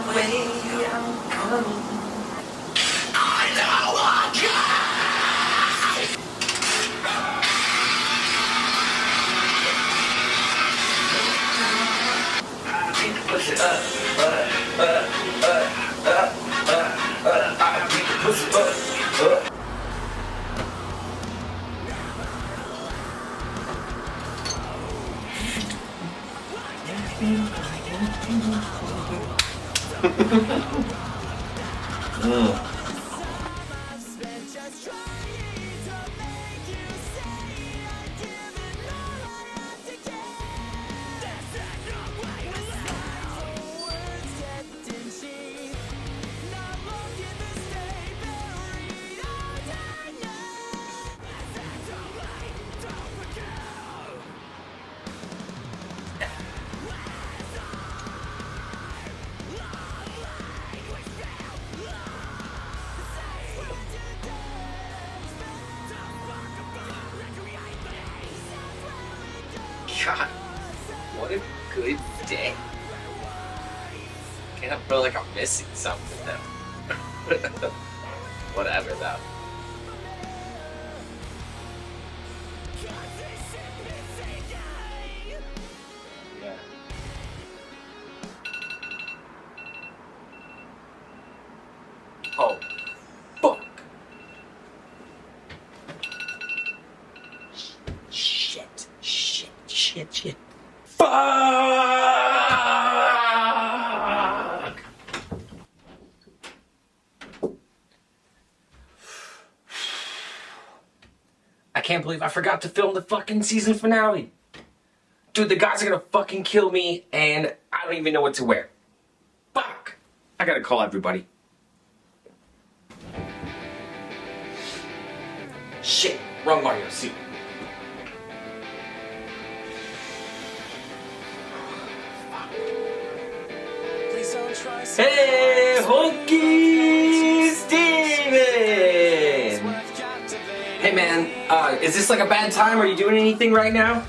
way I'm coming. I know I can. I beat the pussy up, I beat the pussy up. God, what a good day. Kind of feel like I'm missing something though. Whatever though. Yeah. Oh, fuck. Shit. Fuck! I can't believe I forgot to film the fucking season finale. Dude, the guys are gonna fucking kill me, and I don't even know what to wear. Fuck! I gotta call everybody. Shit, wrong Mario suit. Hey, Hulky Steven! Hey man, is this like a bad time? Are you doing anything right now?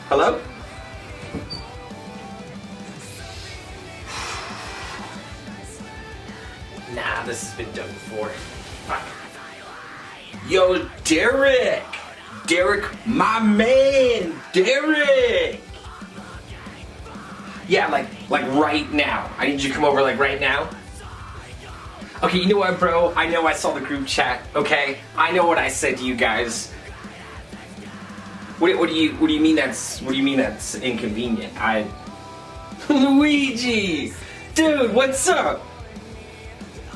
Hello? Nah, this has been done before. Yo, Derek! Derek, my man! Derek! Yeah, like right now. I need you to come over like right now. Okay, you know what, bro? I know I saw the group chat, okay? I know what I said to you guys. What do you mean that's inconvenient? Luigi! Dude, what's up?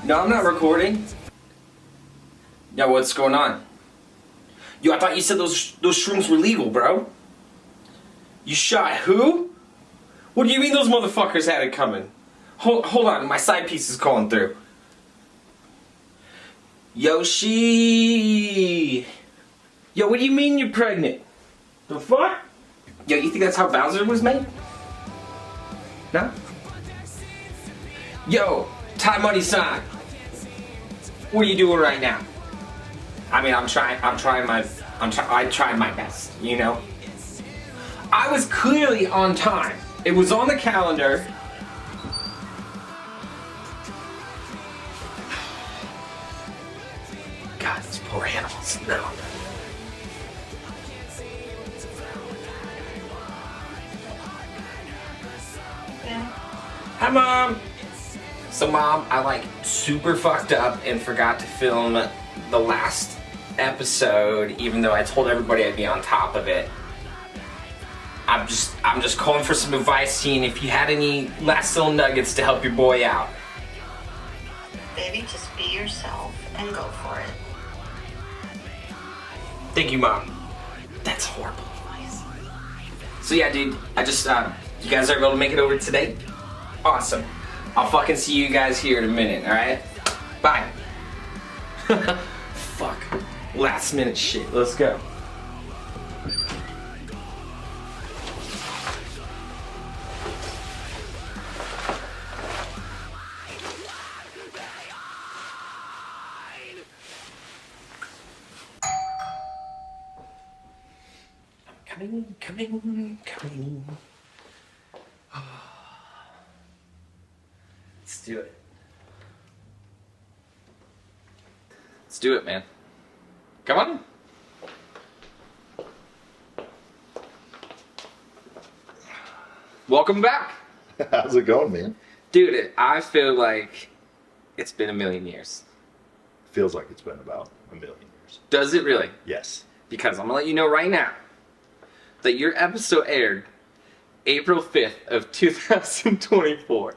No, I'm not recording. Yo, what's going on? Yo, I thought you said those shrooms were legal, bro. You shot who? What do you mean those motherfuckers had it coming? Hold on, my side piece is calling through. Yoshi! Yo, what do you mean you're pregnant? The fuck? Yo, you think that's how Bowser was made? No? Yo, Ty Money Sign. What are you doing right now? I mean, I tried my best, you know? I was clearly on time. It was on the calendar. God, these poor animals. No. Hi, Mom. So, Mom, I super fucked up and forgot to film the last episode, even though I told everybody I'd be on top of it. I'm just calling for some advice, seeing if you had any last little nuggets to help your boy out. Baby, just be yourself and go for it. Thank you, Mom. That's horrible advice. So yeah, dude, you guys are able to make it over today? Awesome. I'll fucking see you guys here in a minute, alright? Bye. Fuck. Last minute shit. Let's go. Coming. do it. Let's do it, man. Come on. Welcome back. How's it going, man? Dude, I feel like it's been a million years. Feels like it's been about a million years. Does it really? Yes. Because I'm going to let you know right now that your episode aired April 5th of 2024.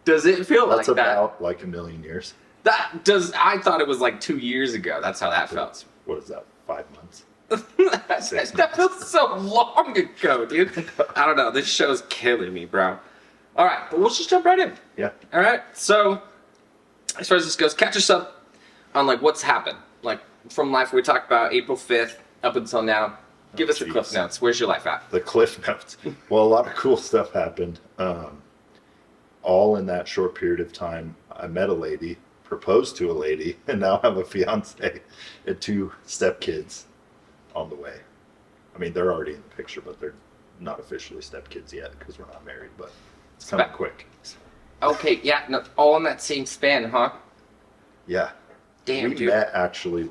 Does it feel That's like that? about like a million years. I thought it was like 2 years ago. That's how that felt. What is that, 5 months? That feels so long ago, dude. I don't know. This show's killing me, bro. All right, but we'll just jump right in. Yeah. All right. So, as far as this goes, catch us up on like what's happened, like from life. We talked about April 5th up until now. Give us the jeez. cliff notes. Where's your life at? The cliff notes. Well, a lot of cool stuff happened. All in that short period of time. I met a lady, proposed to a lady, and now have a fiance and 2 stepkids on the way. I mean, they're already in the picture, but they're not officially stepkids yet because we're not married, but it's kind of quick. Okay, yeah, no, all in that same span, huh? Yeah. Damn, we dude. met actually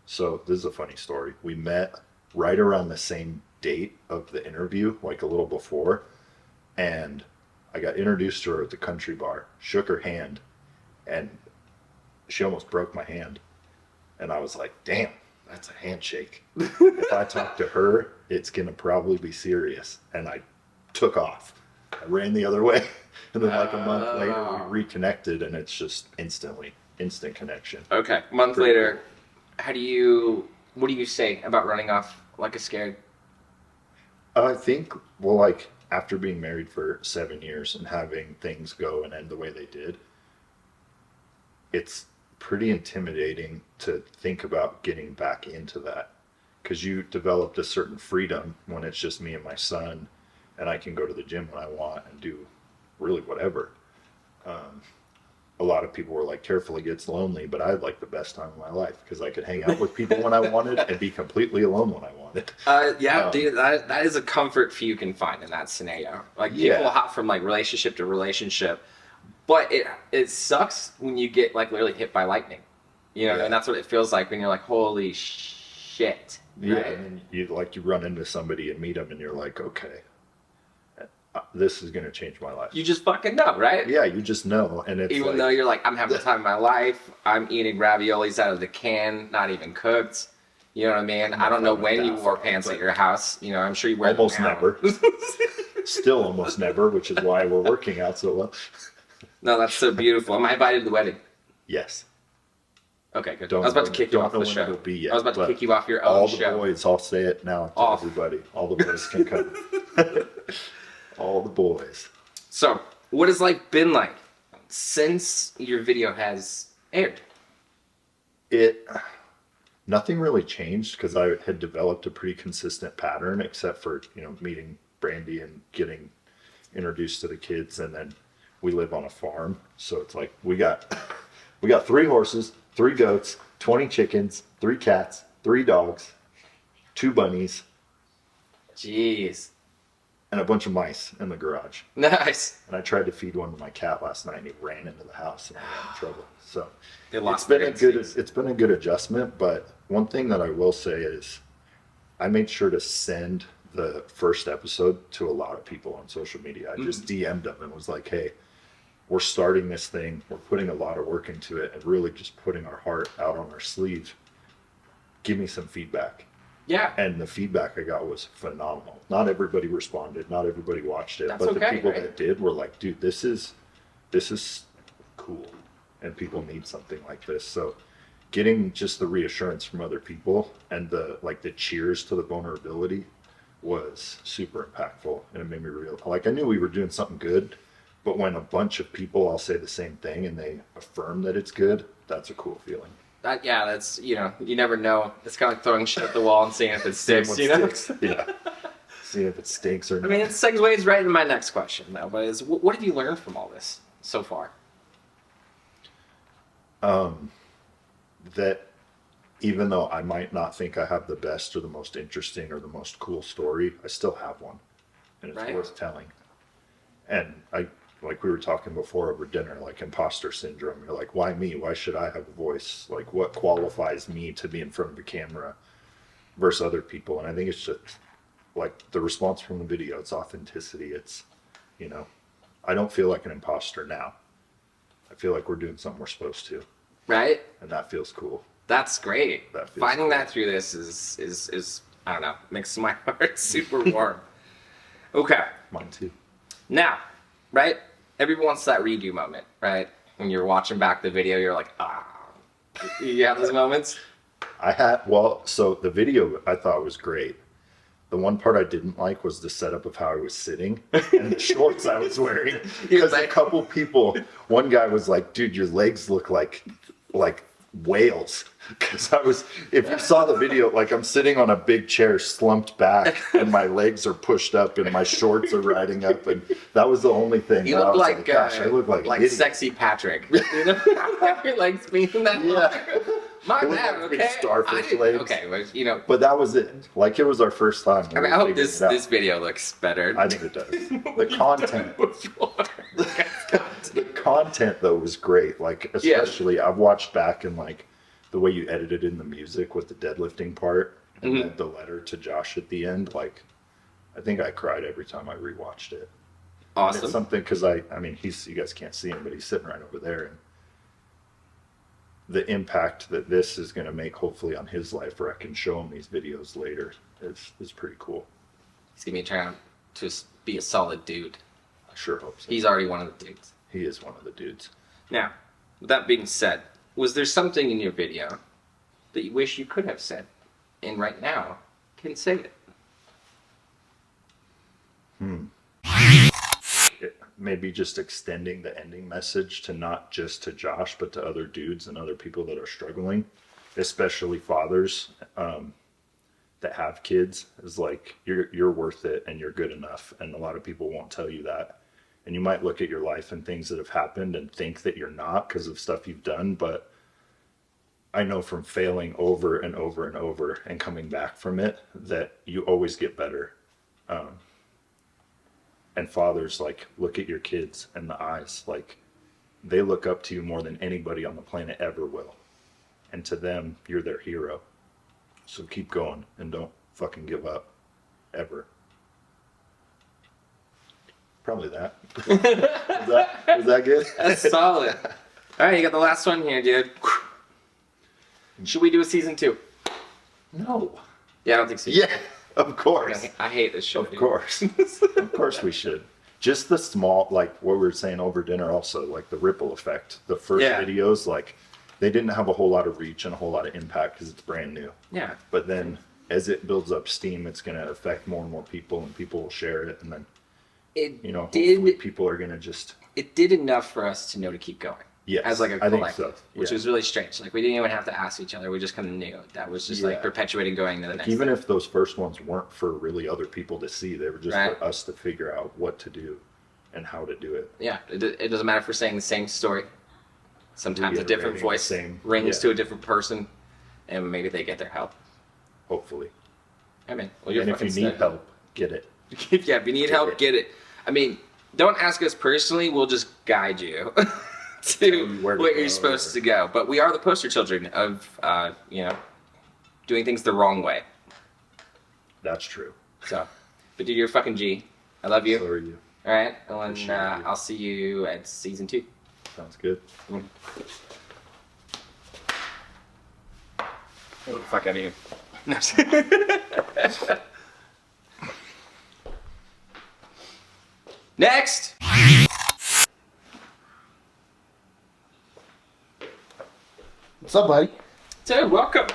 so this is a funny story. We met right around the same date of the interview, like a little before, and I got introduced to her at the country bar, shook her hand, and she almost broke my hand. And I was like, damn, that's a handshake. If I talk to her, it's going to probably be serious. And I took off. I ran the other way. And then like a month later, we reconnected, and it's just instant connection. Okay, a month Pretty later, what do you say about running off like a scared? I think, well, like after being married for 7 years and having things go and end the way they did, it's pretty intimidating to think about getting back into that, because you developed a certain freedom when it's just me and my son, and I can go to the gym when I want and do really whatever. A lot of people were like, careful, it gets lonely, but I had like the best time of my life because I could hang out with people when I wanted and be completely alone when I wanted. Yeah, dude, that is a comfort few can find in that scenario. Like people Yeah. hop from like relationship to relationship, but it sucks when you get like literally hit by lightning, you know, Yeah. and that's what it feels like when you're like, holy shit. Yeah, Right? and then you run into somebody and meet them, and you're like, okay, this is going to change my life. You just fucking know, right? Yeah, you just know, and it's Even like, though you're like, I'm having the time of my life, I'm eating raviolis out of the can, not even cooked. You know what I mean? I don't know not when you that wore far, pants at but- your house. You know, I'm sure you wear them almost now. never. Still almost never, which is why we're working out so well. No, that's so beautiful. Am I invited to the wedding? Yes. Okay, good. Don't I was about know- to kick you don't off know the when show. it'll be yet, I was about to but kick you off your All own the show. boys, I'll say it now to Off. everybody. All the boys can come. All the boys. So, what has life been like since your video has aired? Nothing really changed because I had developed a pretty consistent pattern, except for meeting Brandy and getting introduced to the kids, and then we live on a farm, so it's like we got 3 horses, 3 goats, 20 chickens, 3 cats, 3 dogs, 2 bunnies, Jeez. and a bunch of mice in the garage. Nice. And I tried to feed one to my cat last night, and he ran into the house, and I got in trouble. So They lost it's been their a good instincts. it's been a good adjustment. But one thing that I will say is I made sure to send the first episode to a lot of people on social media. I just DM'd them and was like, hey, we're starting this thing, we're putting a lot of work into it, and really just putting our heart out on our sleeve. Give me some feedback. Yeah. And the feedback I got was phenomenal. Not everybody responded, not everybody watched it, That's but the okay, people right? that did were like, dude, this is cool, and people need something like this. So getting just the reassurance from other people and the cheers to the vulnerability was super impactful, and it made me real. Like, I knew we were doing something good, but when a bunch of people all say the same thing and they affirm that it's good, that's a cool feeling. That's, you never know. It's kind of like throwing shit at the wall and seeing if it sticks, What you know? sticks. Yeah. See if it stinks or I not. mean, it segues right into my next question, though. But what have you learned from all this so far? That even though I might not think I have the best or the most interesting or the most cool story, I still have one, and it's Right. worth telling. And I like we were talking before over dinner, like imposter syndrome. You're like, why me? Why should I have a voice? Like, what qualifies me to be in front of a camera versus other people? And I think it's just like the response from the video, it's authenticity. It's, you know, I don't feel like an imposter now. I feel like we're doing something we're supposed to, Right? and that feels cool. That's great. That feels Finding cool. that through this is I don't know, makes my heart super warm. Okay. Mine too. Now, right? Everyone wants that redo moment, right? When you're watching back the video, you're like, ah. You have those moments? So the video I thought was great. The one part I didn't like was the setup of how I was sitting and the shorts I was wearing. Because a couple people, one guy was like, dude, your legs look like whales. Because if you saw the video, like I'm sitting on a big chair slumped back and my legs are pushed up and my shorts are riding up. And that was the only thing. You that I look was like, gosh, I look like an idiot. sexy Patrick. You know, your legs being that long. Yeah. My It looked bad, like big okay? starfish I didn't- legs. Okay, but you know, But that was it. Like it was our first time. I mean, I hope this video looks better. I think it does. The content. The content though was great. Like especially I've watched back and like the way you edited in the music with the deadlifting part and then the letter to Josh at the end. Like I think I cried every time I rewatched it. And Awesome. it's something because I mean you guys can't see him, but he's sitting right over there, and the impact that this is going to make hopefully on his life, where I can show him these videos later, is pretty cool. He's gonna be trying to be a solid dude. I sure hope so. He's already one of the dudes. He is one of the dudes. Now, with that being said, was there something in your video that you wish you could have said, and right now can say it? Maybe just extending the ending message to not just to Josh, but to other dudes and other people that are struggling, especially fathers that have kids, is like you're worth it and you're good enough. And a lot of people won't tell you that. And you might look at your life and things that have happened and think that you're not because of stuff you've done. But I know from failing over and over and over and coming back from it that you always get better. And fathers, like, look at your kids in the eyes. Like, they look up to you more than anybody on the planet ever will. And to them, you're their hero. So keep going and don't fucking give up. Ever. Probably that. Was that good? That's solid. All right, you got the last one here, dude. Should we do a season 2? No. Yeah, I don't think so. Yeah, of course. I hate this show. Of course. Of course we should. Just the small, like what we were saying over dinner also, like the ripple effect. The first videos, like they didn't have a whole lot of reach and a whole lot of impact because it's brand new. Yeah. But then as it builds up steam, it's going to affect more and more people and people will share it. And then, hopefully people are going to just... It did enough for us to know to keep going. Yes, as like a I collective, think so. Which was really strange. Like we didn't even have to ask each other. We just kind of knew. That was just like perpetuating going to the next. Even thing. if those first ones weren't for really other people to see, they were just for us to figure out what to do and how to do it. Yeah, it doesn't matter if we're saying the same story. Sometimes a different voice rings to a different person, and maybe they get their help. Hopefully. I mean, well, and if you need help, get it. Yeah, if you need help, get it. I mean, don't ask us personally. We'll just guide you to where you're supposed to go. But we are the poster children of, doing things the wrong way. That's true. So, but dude, you're a fucking G. I love you. So are you. All right, and I'll see you at season 2. Sounds good. What the fuck out of you? No. Next! What's up, buddy? Dude, welcome.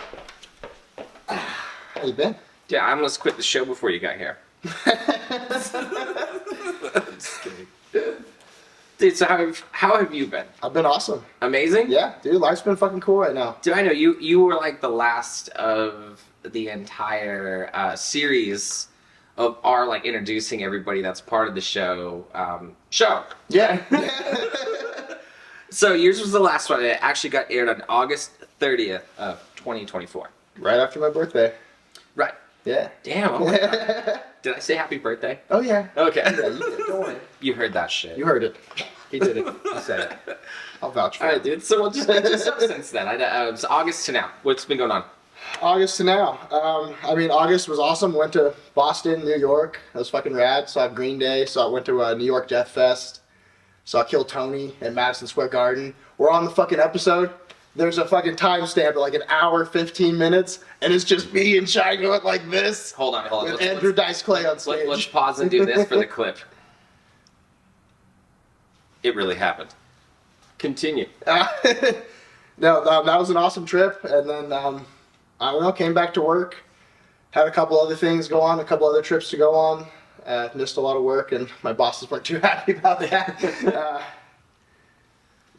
How you been? Yeah, I almost quit the show before you got here. Dude, so how have you been? I've been awesome. Amazing? Yeah, dude, life's been fucking cool right now. Dude, I know you were like the last of the entire series of our like introducing everybody that's part of the show. Yeah. So yours was the last one. It actually got aired on August 30th of 2024. Right after my birthday. Right. Yeah. Damn. Oh my God. Did I say happy birthday? Oh yeah. Okay. Yeah, you did. Don't worry. You heard that shit. You heard it. He did it. He said it. I'll vouch for All it. right, dude. So we'll just get you up since then. It's August to now. What's been going on? August to now. August was awesome. Went to Boston, New York. That was fucking rad. Saw Green Day. Went to New York Death Fest. Saw Kill Tony at Madison Square Garden. We're on the fucking episode. There's a fucking timestamp at like an hour, 15 minutes, and it's just me and Shai going like this. Hold on. With Andrew Dice Clay on stage. Let's pause and do this for the clip. It really happened. Continue. No, that was an awesome trip, and then I don't know, came back to work, had a couple other things go on, a couple other trips to go on, missed a lot of work, and my bosses weren't too happy about that.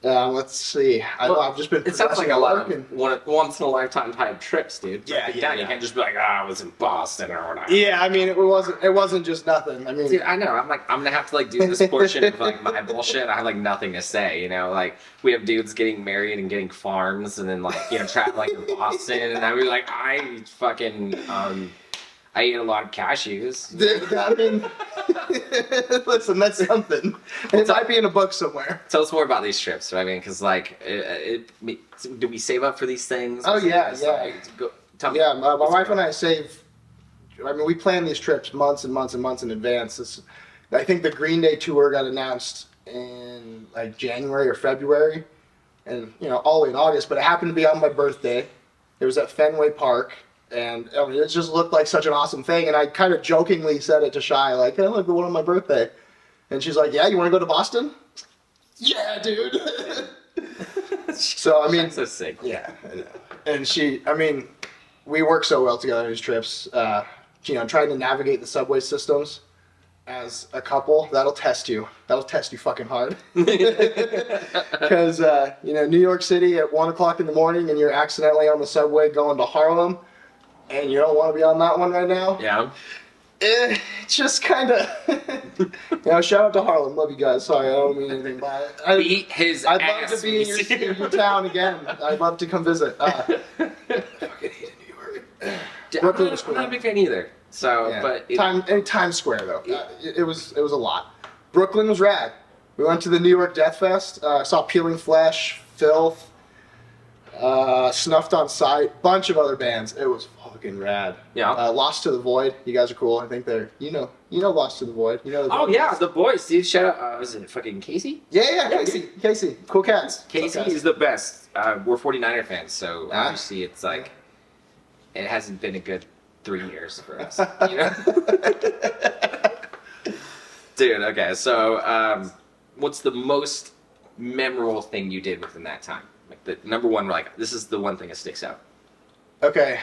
Let's see. I've just been. It sounds like a lot working. of once in a lifetime type trips, dude. Yeah, Break it yeah, down. yeah. You can't just be like, I was in Boston or whatever. Yeah, I mean, it wasn't just nothing. I mean, Dude, I know. I'm gonna have to like do this portion of like my bullshit. I have like nothing to say, you know. Like we have dudes getting married and getting farms, and then like traveling to Boston, and I was like, I fucking I ate a lot of cashews. I mean, listen, that's something. It might be in a book somewhere. Tell us more about these trips. I mean, because like, do we save up for these things? Oh yeah, yeah. Like, tell me. Yeah, my wife and I save. I mean, we plan these trips months and months and months in advance. I think the Green Day tour got announced in like January or February, and all in August. But it happened to be on my birthday. It was at Fenway Park, and I mean, it just looked like such an awesome thing. And I kind of jokingly said it to Shai, like, "Hey, look, we're on my birthday," and she's like, "Yeah, you want to go to Boston?" Yeah, dude. So I mean, That's so sick. yeah, I know. And we work so well together on these trips. Trying to navigate the subway systems as a couple, that'll test you. That'll test you fucking hard. Because, New York City at 1 o'clock in the morning and you're accidentally on the subway going to Harlem and you don't want to be on that one right now. Yeah. It's just kind of, shout out to Harlem. Love you guys. Sorry, I don't mean anything by it. Beat his I'd ass. love to be in your town again. I'd love to come visit. I fucking hated New York. Brooklyn was cool. I'm not a big fan either. So, Yeah. but Times Square though, it was a lot. Brooklyn was rad. We went to the New York Death Fest. Saw Peeling Flesh, Filth, Snuffed on Sight, bunch of other bands. It was fucking rad. Yeah. Lost to the Void. You guys are cool. I think they're Lost to the Void. You know. oh yeah, the boys, dude. Shout out. Was it fucking Casey? Yeah, Casey, cool cats. Casey Cool cats. is the best. We're 49er fans, so Ah. obviously it's like it hasn't been a good 3 years for us. Dude, okay, so what's the most memorable thing you did within that time? Like the number one, like this is the one thing that sticks out. Okay.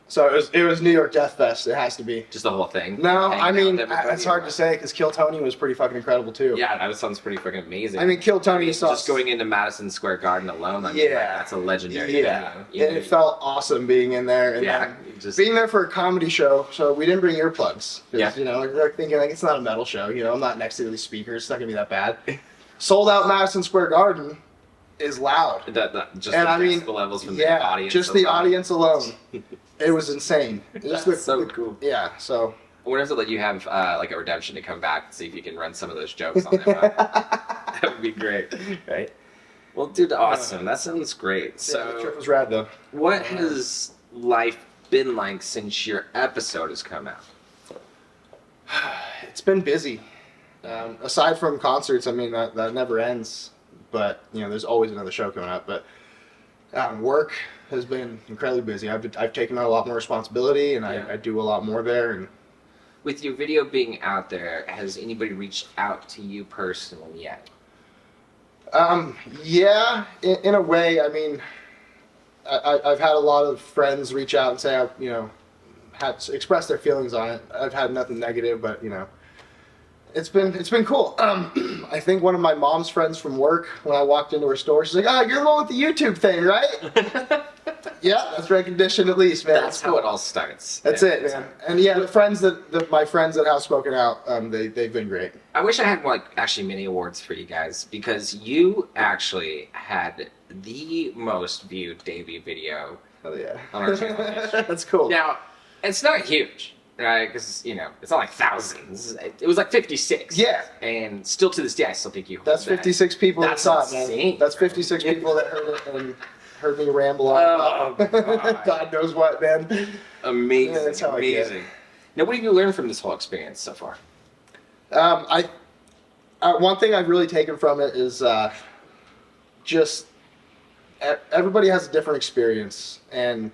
So it was New York Death Fest. It has to be. Just the whole thing. No, Hanging I out mean with everybody, it's hard or to say because Kill Tony was pretty fucking incredible too. Yeah, that sounds pretty fucking amazing. I mean, Kill Tony just going into Madison Square Garden alone. I mean, Yeah. like, that's a legendary. Yeah, venue, you know? it felt awesome being in there. And Yeah, then just being there for a comedy show. So we didn't bring earplugs. 'Cause, Yeah. They're thinking like it's not a metal show. I'm not next to these speakers. It's not gonna be that bad. Sold out Madison Square Garden is loud. just And the I mean, decibel levels from the audience. just the alone. audience alone. It was insane. Just That's so cool. Yeah. So. I wonder if they'll let you have like a redemption to come back and see if you can run some of those jokes on them. That would be great, right? Well, dude, awesome. That sounds great. Yeah, the trip So, was rad though. what has life been like since your episode has come out? It's been busy. Aside from concerts, I mean that never ends. But there's always another show coming up. But work has been incredibly busy. I've taken on a lot more responsibility, and Yeah. I do a lot more there. And With your video being out there, has anybody reached out to you personally yet? yeah, in a way. I mean, I've had a lot of friends reach out and say, had expressed their feelings on it. I've had nothing negative, but it's been cool. I think one of my mom's friends from work, when I walked into her store, she's like, "Oh, you're the one with the YouTube thing, right?" Yeah, that's recognition at least, man. That's how it all starts. That's it, man. And yeah, the friends my friends that have spoken out, they've been great. I wish I had actually mini awards for you guys because you actually had the most viewed debut video Oh yeah, on our channel. that's cool. Now, it's not huge. right? Because, you know, it's not like thousands. It was like 56. Yeah. And still to this day, I still think you hold That's that. 56 people That's that saw it, insane, man. That's bro. 56 people that heard it and heard me ramble on. Oh, God. God knows what, man. Amazing. Yeah, that's how I get. Amazing. Now, what have you learned from this whole experience so far? One thing I've really taken from it is just everybody has a different experience, and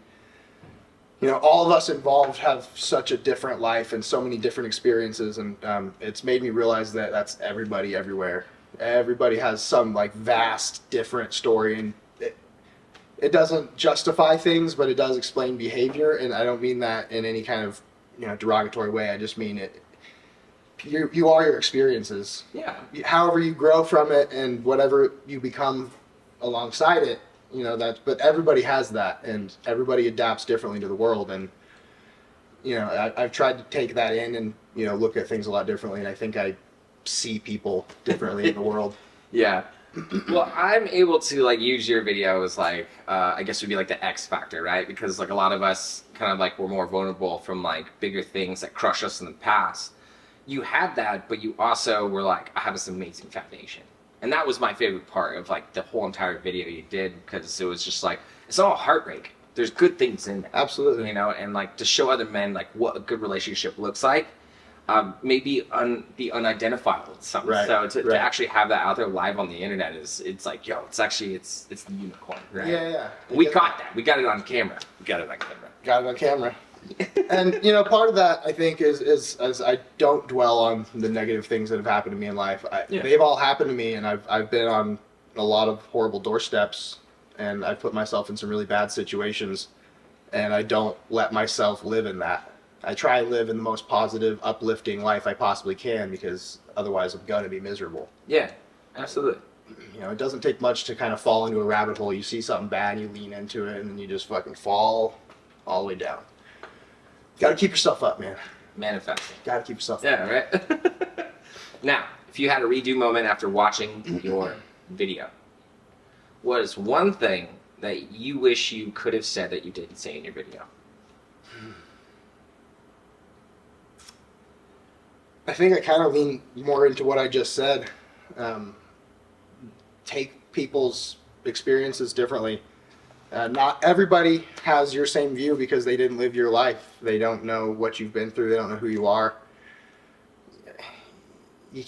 you know, all of us involved have such a different life and so many different experiences, and it's made me realize that that's everybody everywhere. Everybody has some like vast different story, and it doesn't justify things, but it does explain behavior, and I don't mean that in any kind of, you know, derogatory way. I just mean it. You are your experiences. Yeah. However you grow from it and whatever you become alongside it, you know, that. But everybody has that, and everybody adapts differently to the world. And you know, I've tried to take that in and, you know, look at things a lot differently. And I think I see people differently in the world. Yeah. Well, I'm able to like use your video as like I guess would be like the X factor, right? Because like a lot of us kind of like were more vulnerable from like bigger things that crush us in the past. You had that, but you also were like, I have this amazing foundation. And that was my favorite part of like the whole entire video you did, because it was just like, it's not all heartbreak. There's good things in there. Absolutely. You know, and like to show other men like what a good relationship looks like, maybe be unidentifiable in some. Right, So to right. actually have that out there live on the internet it's like, yo, it's the unicorn, right? Yeah. We caught that. We got it on camera. Got it on camera. And you know, part of that I think is as I don't dwell on the negative things that have happened to me in life. They've all happened to me, and I've been on a lot of horrible doorsteps, and I've put myself in some really bad situations, and I don't let myself live in that. I try to live in the most positive, uplifting life I possibly can, because otherwise I'm gonna be miserable. Yeah, absolutely. You know, it doesn't take much to kind of fall into a rabbit hole. You see something bad, you lean into it, and then you just fucking fall all the way down. Got to keep yourself up, man. Manifesting. Got to keep yourself up. Yeah, right? Now, if you had a redo moment after watching your video, what is one thing that you wish you could have said that you didn't say in your video? I think I kind of lean more into what I just said. Take people's experiences differently. Not everybody has your same view because they didn't live your life. They don't know what you've been through. They don't know who you are. You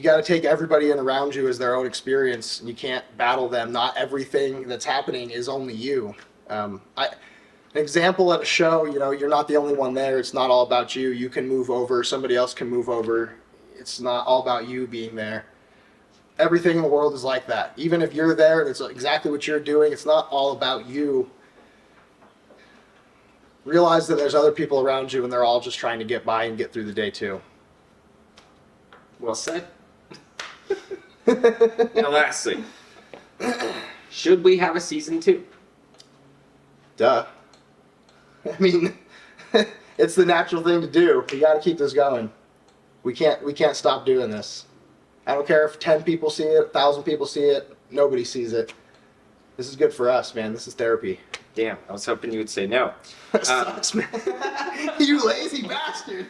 got to take everybody in around you as their own experience. You can't battle them. Not everything that's happening is only you. An example at a show, you know, you're not the only one there. It's not all about you. You can move over. Somebody else can move over. It's not all about you being there. Everything in the world is like that. Even if you're there and it's exactly what you're doing, it's not all about you. Realize that there's other people around you and they're all just trying to get by and get through the day too. Well said. Now, lastly, should we have a season 2? Duh. I mean, it's the natural thing to do. We got to keep this going. We can't stop doing this. I don't care if 10 people see it, 1,000 people see it, nobody sees it. This is good for us, man. This is therapy. Damn, I was hoping you would say no. Sucks, man. You lazy bastard.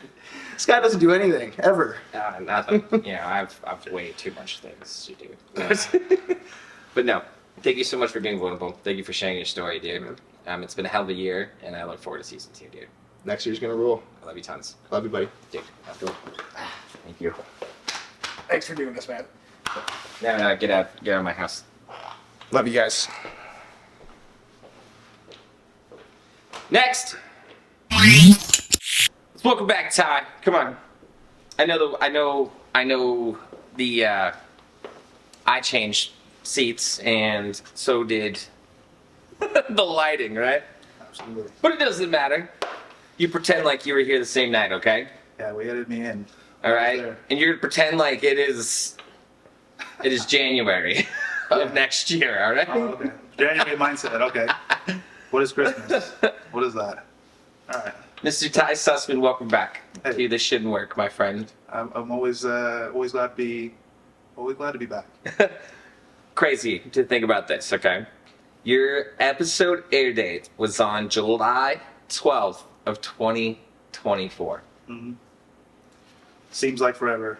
This guy doesn't do anything, ever. Nothing. You know, I've way too much things to do. But no, thank you so much for being vulnerable. Thank you for sharing your story, dude. It's been a hell of a year, and I look forward to season 2, dude. Next year's gonna rule. I love you tons. Love you, buddy. Dude, thank you. Thanks for doing this, man. Now, get out of my house. Love you guys. Next. Welcome back, Ty. Come on. I know the I changed seats, and so did the lighting, right? Absolutely. But it doesn't matter. You pretend like you were here the same night, okay? Yeah, we edited me in. All right, and you're gonna pretend like it is January of next year. All right. Oh, okay. January mindset. Okay. What is Christmas? What is that? All right. Mr. Ty Sussman, welcome back. Hey. This shouldn't work, my friend. I'm always glad to be back. Crazy to think about this. Okay, your episode air date was on July 12th of 2020. 24. Mm-hmm. Seems like forever.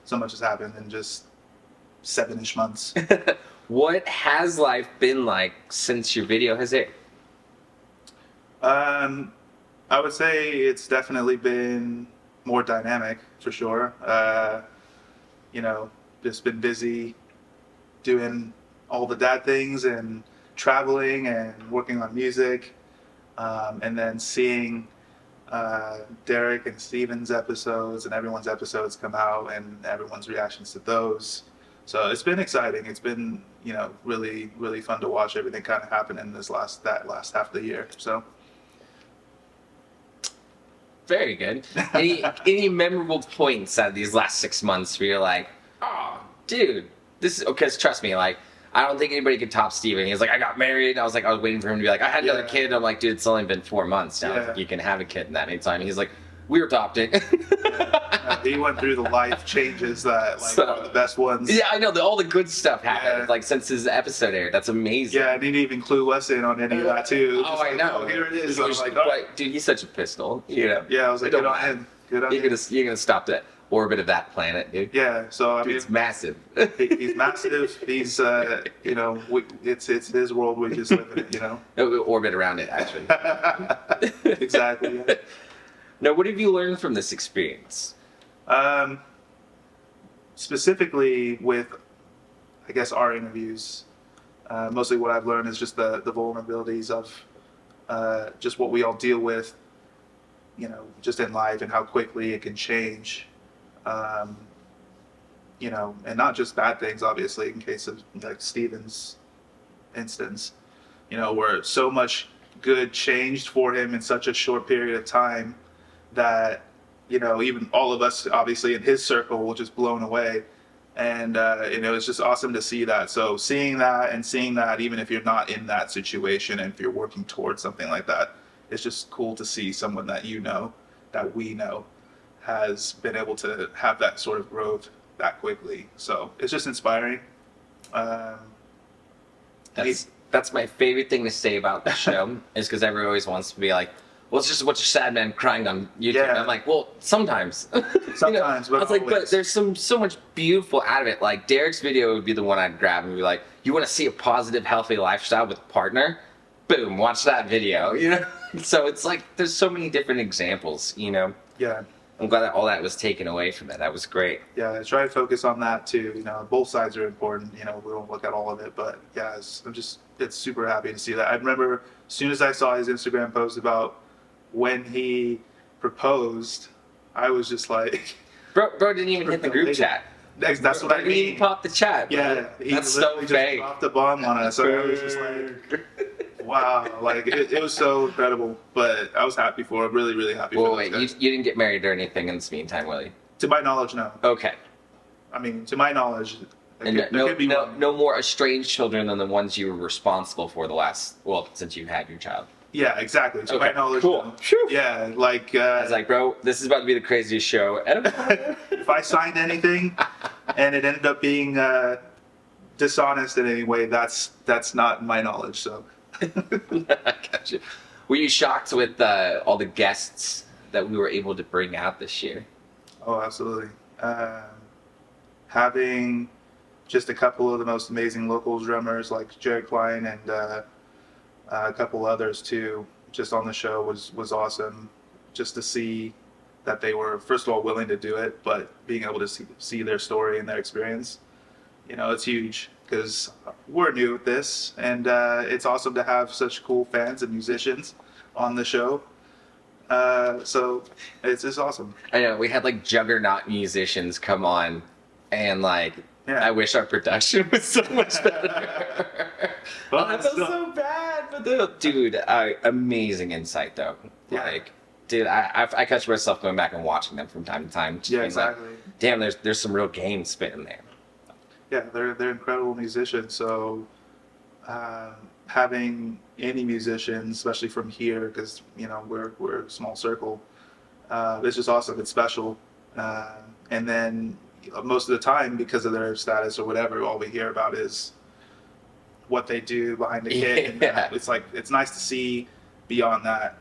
So much has happened in just 7-ish months. What has life been like since your video has aired? I would say it's definitely been more dynamic for sure. You know, just been busy doing all the dad things and traveling and working on music, and then seeing Derek and Steven's episodes and everyone's episodes come out and everyone's reactions to those. So it's been exciting. It's been, you know, really, really fun to watch everything kind of happen in this last half of the year. So Very good. Any memorable points out of these last 6 months where you're like, oh, dude, this is, because trust me, like, I don't think anybody could top Steven. He was like, I got married. I was waiting for him to be like, I had another kid. I'm like, dude, it's only been 4 months now. Yeah. You can have a kid in that anytime. He's like, we're adopting. he went through the life changes that are the best ones. Yeah, I know. All the good stuff happened, Yeah. like, since his episode aired. That's amazing. Yeah, and he didn't even clue us in on any of that too. Oh, Just I know. Oh, here it is. I was like, But, all right. dude, he's such a pistol. You know? Yeah, I was like, It good don't on matter. him. Good on You're him. gonna stop that orbit of that planet, dude. Yeah, so I Dude, mean, it's massive. he's massive. He's, you know, it's his world. We just live in it, you know. Orbit around it, actually. Exactly. Yeah. Now, what have you learned from this experience? Specifically with, I guess, our interviews, mostly what I've learned is just the vulnerabilities of just what we all deal with, you know, just in life and how quickly it can change. You know, and not just bad things, obviously, in case of like Steven's instance, you know, where so much good changed for him in such a short period of time that, you know, even all of us, obviously, in his circle were just blown away. And, you know, it's just awesome to see that. So seeing that, even if you're not in that situation and if you're working towards something like that, it's just cool to see someone that you know, that we know, has been able to have that sort of growth that quickly. So it's just inspiring. That's my favorite thing to say about the show is because everyone always wants to be like, well, it's just a bunch of sad men crying on YouTube. Yeah. I'm like, well, sometimes. Sometimes, but I was like, but always. there's so much beautiful out of it. Like Derek's video would be the one I'd grab and be like, you want to see a positive, healthy lifestyle with a partner? Boom, watch that video. You know. So it's like there's so many different examples. You know. Yeah. I'm glad that all that was taken away from it. That was great. Yeah, I try to focus on that too. You know, both sides are important. You know, we don't look at all of it, but yeah, it's super happy to see that. I remember as soon as I saw his Instagram post about when he proposed, I was just like, Bro didn't even hit the group chat. that's what I He mean. popped the chat. Bro. Yeah, he That's so literally just fake. dropped a bomb on us. So I was just like, wow, like it was so incredible. But I was happy for him, really, really happy Well, for wait, those guys. you didn't get married or anything in this meantime, Willie? To my knowledge, no. Okay. I mean, to my knowledge, there And could be one. no more estranged children than the ones you were responsible for since you had your child. Yeah, exactly. To Okay, my knowledge, cool. no. Phew. Yeah, like I was like, bro, this is about to be the craziest show ever. if I signed anything and it ended up being dishonest in any way, that's not my knowledge. So I got you. Were you shocked with all the guests that we were able to bring out this year? oh, absolutely. Having just a couple of the most amazing local drummers like Jared Klein and a couple others too, just on the show was awesome. Just to see that they were, first of all, willing to do it, but being able to see their story and their experience, you know, it's huge because we're new at this, and it's awesome to have such cool fans and musicians on the show. So it's just awesome. I know we had like juggernaut musicians come on, and like Yeah. I wish our production was so much better. Well, I it's feel still- so bad, but dude, amazing insight though. Yeah. Like, dude, I catch myself going back and watching them from time to time. Just Yeah, being like, exactly. damn, there's some real game spitting there. Yeah, they're incredible musicians. So having any musicians, especially from here, because you know we're a small circle, it's just awesome. It's special. And then most of the time, because of their status or whatever, all we hear about is what they do behind the kit. And Yeah. it's like it's nice to see beyond that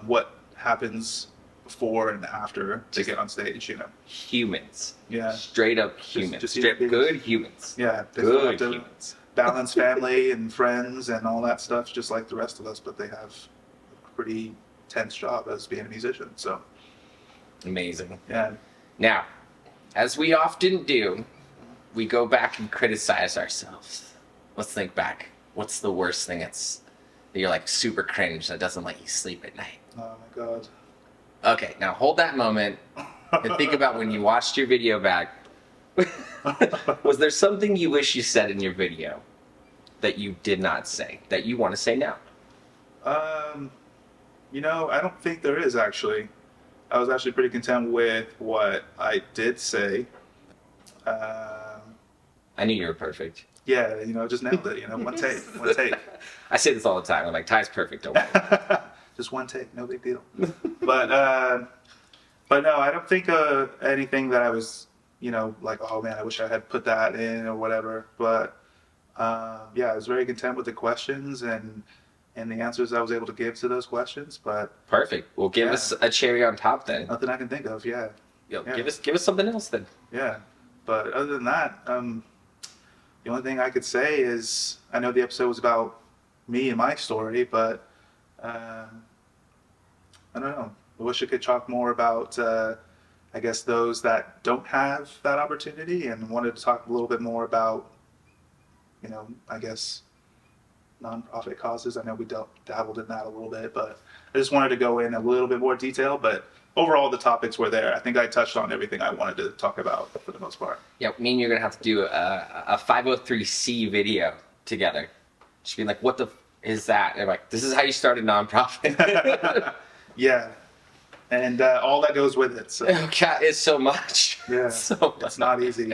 what happens before and after they get on stage, you know. Humans. Yeah. Straight up humans. just Straight human good beings. humans. Yeah, they still have Good to humans. balance family and friends and all that stuff just like the rest of us, but they have a pretty tense job as being a musician. So Amazing. yeah. Now, as we often do, we go back and criticize ourselves. Let's think back. What's the worst thing that you're like super cringe that doesn't let you sleep at night? Oh my god. Okay, now hold that moment and think about when you watched your video back. Was there something you wish you said in your video that you did not say, that you want to say now? You know, I don't think there is actually. I was actually pretty content with what I did say. I knew you were perfect. Yeah, you know, just nailed it. You know, one take. I say this all the time. I'm like, Ty's perfect. Don't worry. Just one take, no big deal. But no, I don't think anything that I was, you know, like, oh man, I wish I had put that in or whatever. But yeah, I was very content with the questions and the answers I was able to give to those questions. But Perfect. Well, give us a cherry on top then. nothing I can think of. Yeah. Yo, Yeah. Give us something else then. Yeah. But other than that, the only thing I could say is I know the episode was about me and my story, but I don't know. I wish I could talk more about, I guess, those that don't have that opportunity, and wanted to talk a little bit more about, you know, I guess, nonprofit causes. I know we dabbled in that a little bit, but I just wanted to go in a little bit more detail. But overall, the topics were there. I think I touched on everything I wanted to talk about for the most part. Yeah, me and you're going to have to do a 503c video together. Just being like, what the is that? And I'm like, this is how you start a nonprofit. Yeah. And all that goes with it. So Cat is so much. yeah, So much. it's not easy.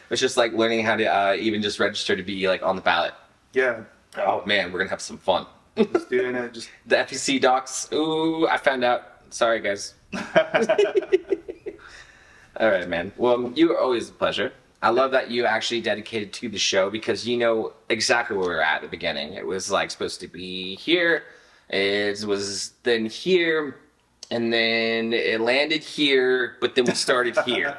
It's just like learning how to even just register to be like on the ballot. Yeah, Oh man, we're gonna have some fun. just doing it. Just The FEC docs. Ooh, I found out. Sorry, guys. All right, man. Well, you were always a pleasure. I love that you actually dedicated to the show because you know exactly where we were at the beginning. It was like supposed to be here. It was then here. And then it landed here, but then we started here.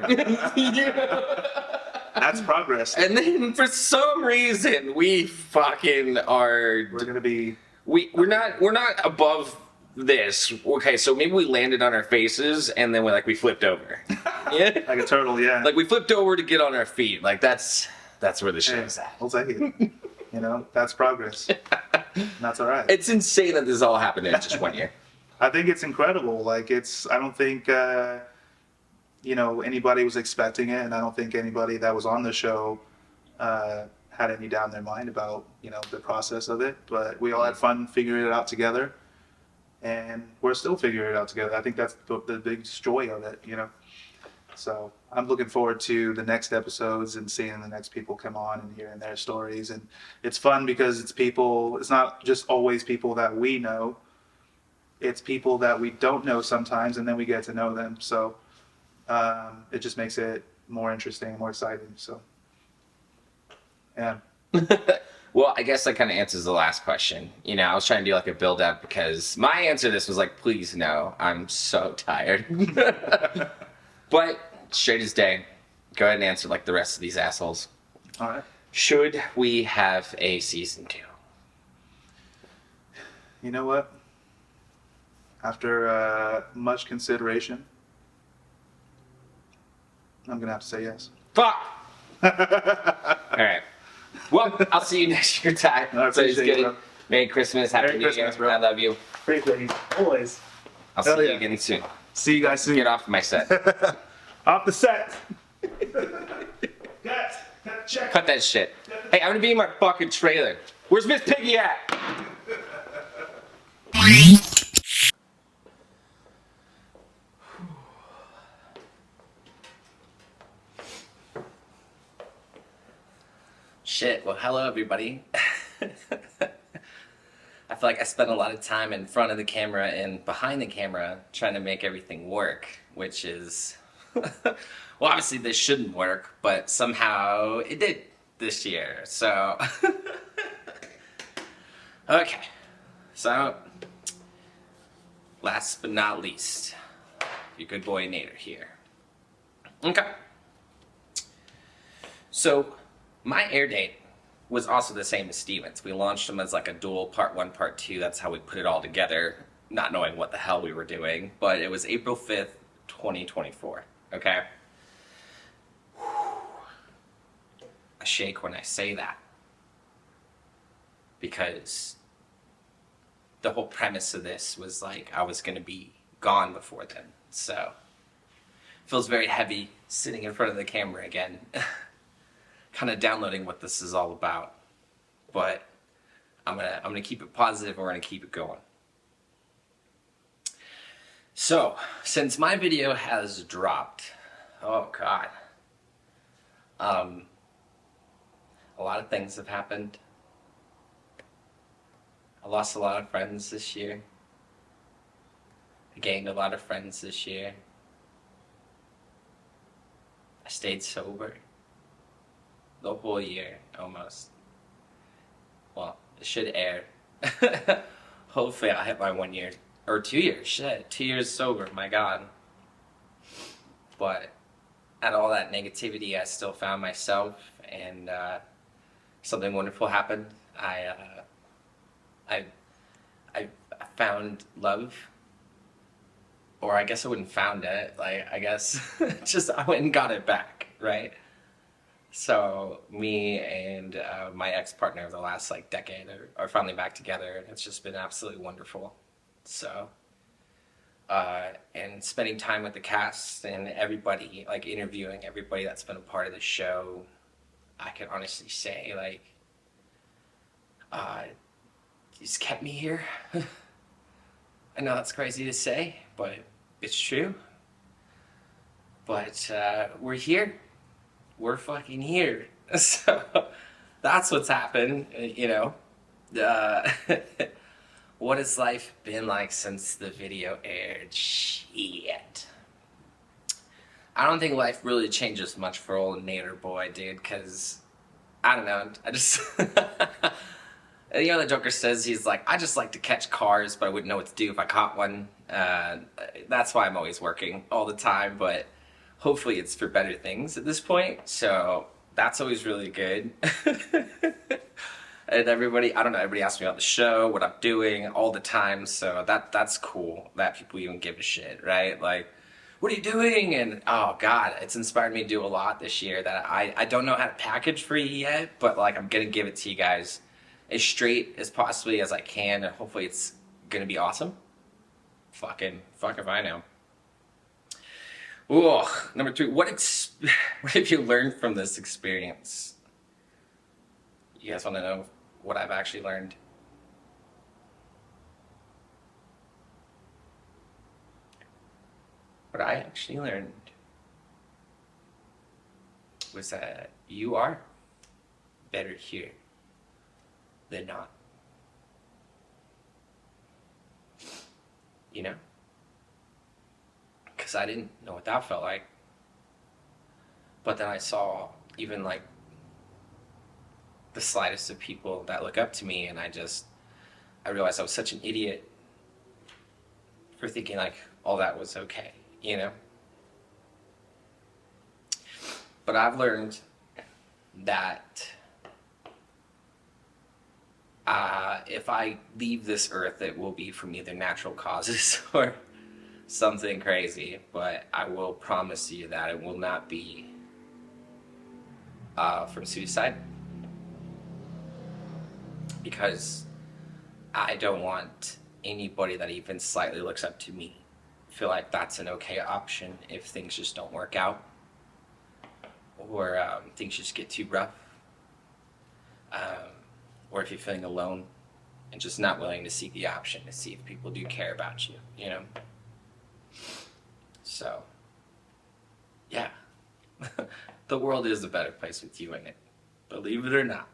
that's progress. And then for some reason we fucking are. We're gonna be. We're not above this. Okay, so maybe we landed on our faces and then we flipped over. Yeah. Like a turtle, yeah. Like we flipped over to get on our feet. Like that's where the show's at. We'll take it. You know, that's progress. And that's all right. It's insane that this all happened in just 1 year. I think it's incredible. Like I don't think, you know, anybody was expecting it, and I don't think anybody that was on the show had any doubt in their mind about, you know, the process of it. But we all had fun figuring it out together, and we're still figuring it out together. I think that's the biggest joy of it, you know. So I'm looking forward to the next episodes and seeing the next people come on and hearing their stories. And it's fun because it's not just always people that we know. It's people that we don't know sometimes, and then we get to know them. So it just makes it more interesting, more exciting. So, yeah. Well, I guess that kind of answers the last question. You know, I was trying to do like a build up because my answer to this was like, please no, I'm so tired. But straight as day, go ahead and answer like the rest of these assholes. All right. Should we have a season 2? You know what? After much consideration, I'm going to have to say yes. Fuck! All right. Well, I'll see you next year, Ty. I appreciate it, bro. Merry Christmas. Happy Merry New Christmas, Year. bro. I love you. Appreciate you. Always. I'll Hell see you yeah. again soon. See you guys soon. Get off my set. Off the set. Guys, check. Cut that shit. Hey, I'm gonna be in my fucking trailer. Where's Miss Piggy at? Shit, well, hello everybody. I feel like I spent a lot of time in front of the camera and behind the camera trying to make everything work, which is, well, obviously this shouldn't work, but somehow it did this year, so. Okay, so last but not least, your good boy Nader here. Okay. So, my air date was also the same as Steven's. We launched them as like a dual part 1, part 2. That's how we put it all together, not knowing what the hell we were doing. But it was April 5th, 2024. Okay? I shake when I say that. Because the whole premise of this was like I was going to be gone before then. So, feels very heavy sitting in front of the camera again. Kind of downloading what this is all about. But I'm gonna keep it positive, and we're gonna keep it going. So, since my video has dropped, oh god, a lot of things have happened. I lost a lot of friends this year. I gained a lot of friends this year. I stayed sober the whole year, almost. Well, it should air. Hopefully I'll hit my 1 year, or 2 years, shit, 2 years sober, my god. But out of all that negativity, I still found myself, and something wonderful happened. I found love, or I guess I wouldn't found it, like, I guess, just I went and got it back, right? So me and my ex-partner of the last like decade are finally back together, and it's just been absolutely wonderful. So, and spending time with the cast and everybody, like interviewing everybody that's been a part of the show, I can honestly say like, it's kept me here. I know that's crazy to say, but it's true. But we're here. We're fucking here. So that's what's happened, you know. What has life been like since the video aired? Shit. I don't think life really changes much for old Nader boy, dude, because, I don't know, I just... You know, the Joker says, he's like, I just like to catch cars, but I wouldn't know what to do if I caught one. That's why I'm always working all the time, but hopefully it's for better things at this point. So that's always really good. And everybody, I don't know, everybody asks me about the show, what I'm doing all the time. So that's cool that people even give a shit, right? Like, what are you doing? And oh God, it's inspired me to do a lot this year that I don't know how to package for you yet, but like I'm gonna give it to you guys as straight as possibly as I can, and hopefully it's gonna be awesome. Fuck if I know. Ooh, number 2, what have you learned from this experience? You guys want to know what I've actually learned? What I actually learned was that you are better here than not. You know? Because I didn't know what that felt like. But then I saw even like the slightest of people that look up to me, and I realized I was such an idiot for thinking like all that was okay, you know? But I've learned that if I leave this earth, it will be from either natural causes or something crazy, but I will promise you that it will not be from suicide, because I don't want anybody that even slightly looks up to me feel like that's an okay option if things just don't work out, or things just get too rough, or if you're feeling alone and just not willing to seek the option to see if people do care about you, you know? So, yeah. The world is a better place with you in it. Believe it or not.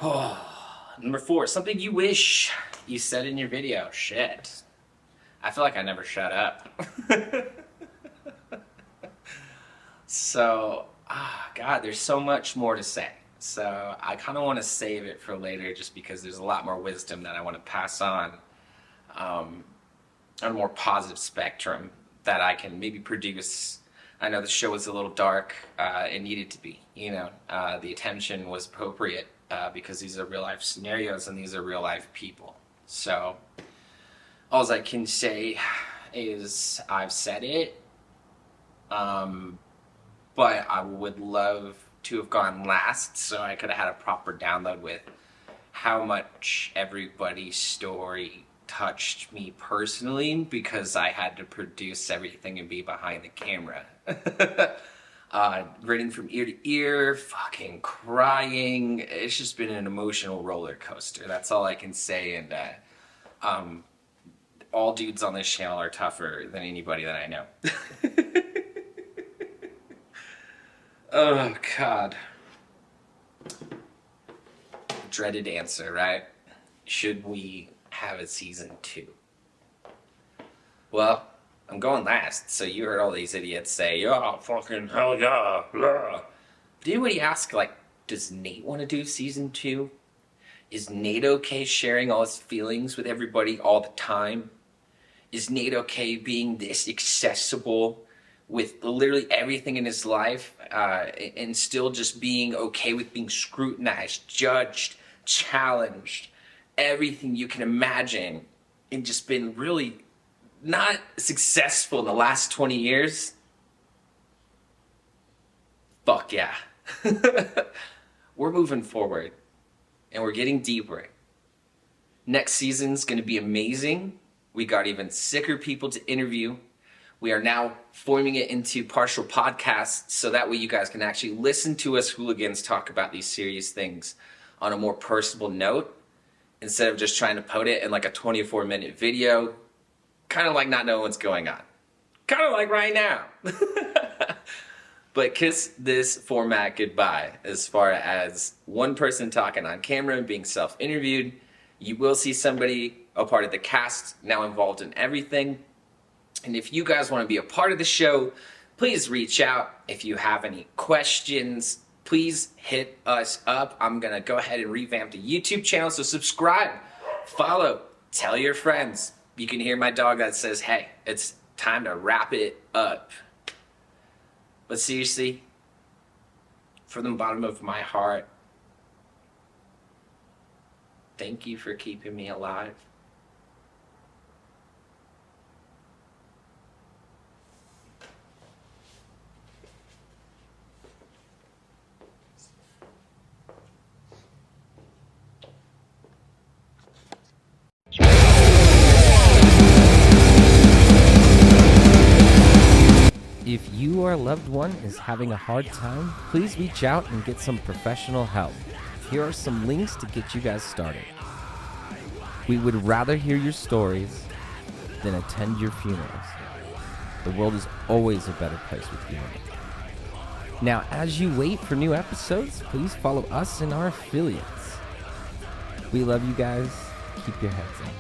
Oh, number 4, something you wish you said in your video. Shit. I feel like I never shut up. So, God, there's so much more to say. So I kind of want to save it for later just because there's a lot more wisdom that I want to pass on. on a more positive spectrum that I can maybe produce. I know the show was a little dark. It needed to be, you know. The attention was appropriate because these are real life scenarios and these are real life people. So all I can say is I've said it, but I would love to have gone last so I could have had a proper download with how much everybody's story touched me personally, because I had to produce everything and be behind the camera. Grinning from ear to ear, fucking crying. It's just been an emotional roller coaster. That's all I can say. And all dudes on this channel are tougher than anybody that I know. Oh, God. Dreaded answer, right? Should we have a season 2? Well, I'm going last, so you heard all these idiots say, "Yeah, fucking hell yeah, blah." Did anybody ask, like, does Nate want to do season 2? Is Nate okay sharing all his feelings with everybody all the time? Is Nate okay being this accessible with literally everything in his life, and still just being okay with being scrutinized, judged, challenged, everything you can imagine, and just been really not successful in the last 20 years? Fuck yeah. We're moving forward, and we're getting deeper. Next season's gonna be amazing. We got even sicker people to interview. We are now forming it into partial podcasts, so that way you guys can actually listen to us hooligans talk about these serious things on a more personable note, instead of just trying to put it in like a 24-minute video, kind of like not knowing what's going on. Kind of like right now. But kiss this format goodbye as far as one person talking on camera and being self-interviewed. You will see somebody, a part of the cast, now involved in everything. And if you guys want to be a part of the show, please reach out. If you have any questions, please hit us up. I'm going to go ahead and revamp the YouTube channel, so subscribe, follow, tell your friends. You can hear my dog that says, hey, it's time to wrap it up. But seriously, from the bottom of my heart, thank you for keeping me alive. If you or a loved one is having a hard time, please reach out and get some professional help. Here are some links to get you guys started. We would rather hear your stories than attend your funerals. The world is always a better place with you in it. Now, as you wait for new episodes, please follow us and our affiliates. We love you guys. Keep your heads up.